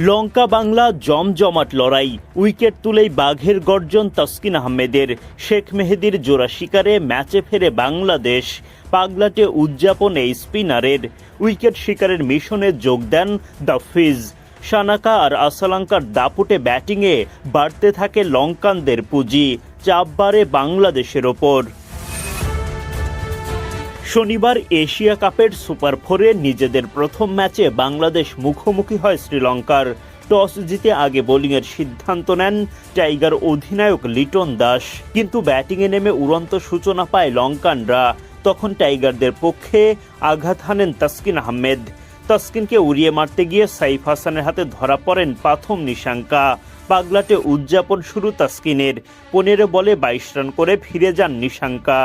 লঙ্কা বাংলা জমজমাট লড়াই, উইকেট তুলেই বাঘের গর্জন তাসকিন আহমেদের। শেখ মেহেদীর জোড়া শিকারে ম্যাচে ফেরে বাংলাদেশ। পাগলাটে উদযাপনে স্পিনারের। উইকেট শিকারের মিশনে যোগ দেন দ্য ফিজ। সানাকা আর আসালাঙ্কার দাপুটে ব্যাটিংয়ে বাড়তে থাকে লঙ্কানদের পুঁজি। চাপ বাড়ে বাংলাদেশের ওপর। শনিবার এশিয়া কাপের সুপার ফোরে নিজেদের প্রথম ম্যাচে বাংলাদেশ মুখোমুখি হয় শ্রীলঙ্কার। টস জিতে আগে বোলিংয়ের সিদ্ধান্ত নেন টাইগার অধিনায়ক লিটন দাস, কিন্তু ব্যাটিংয়ে নেমে উড়ন্ত সূচনা পায় লঙ্কানরা। তখন টাইগারদের পক্ষে আঘাত হানেন তাসকিন আহমেদ। তাসকিনকে উড়িয়ে মারতে গিয়ে সাইফ হাসানের হাতে ধরা পড়েন প্রথম নিশাঙ্কা। পাগলাটে উদযাপন শুরু তাসকিনের। 15 বলে 22 রান করে ফিরে যান নিশাঙ্কা।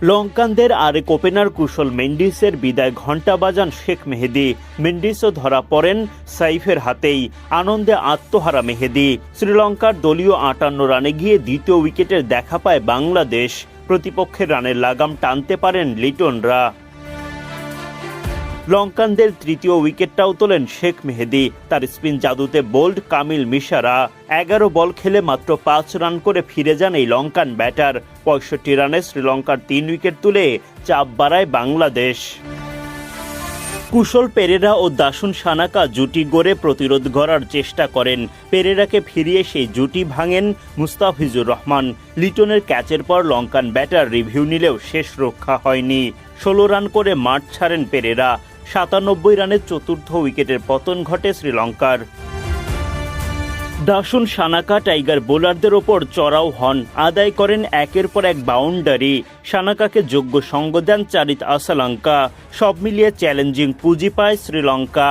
লঙ্কানদের আরেক ওপেনার কুশল মেন্ডিসের বিদায় ঘণ্টা বাজান শেখ মেহেদী। মেন্ডিসও ধরা পড়েন সাইফের হাতেই। আনন্দে আত্মহারা মেহেদী। শ্রীলঙ্কার দলীয় 58 রানে গিয়ে দ্বিতীয় উইকেটের দেখা পায় বাংলাদেশ। প্রতিপক্ষের রানের লাগাম টানতে পারেন লিটনরা। লঙ্কানদের তৃতীয় উইকেটটাও তোলেন শেখ মেহেদী। তার স্পিন জাদুতে বোল্ড কামিল মিশারা। 11 বল খেলে মাত্র 5 রান করে ফিরে যান এই লঙ্কান ব্যাটার। 65 রানে শ্রীলঙ্কার 3 উইকেট তুলে চাপ বাড়ায় বাংলাদেশ। কুশল পেরেরা ও দাসুন সানাকা জুটি গড়ে প্রতিরোধ গড়ার চেষ্টা করেন। পেরেরাকে ফিরিয়ে সেই জুটি ভাঙেন মুস্তাফিজুর রহমান। লিটনের ক্যাচের পর লঙ্কান ব্যাটার রিভিউ নিলেও শেষ রক্ষা হয়নি। 16 রান করে মাঠ ছাড়েন পেরেরা। 97 রানে চতুর্থ উইকেটের পতন ঘটে শ্রীলঙ্কার। দাসুন সানাকা টাইগার বোলারদের ওপর চড়াও হন। আদায় করেন একের পর এক বাউন্ডারি। সানাকাকে যোগ্য সঙ্গ দেন চারিত আসালাঙ্কা। সব মিলিয়ে চ্যালেঞ্জিং পুঁজি পায় শ্রীলঙ্কা।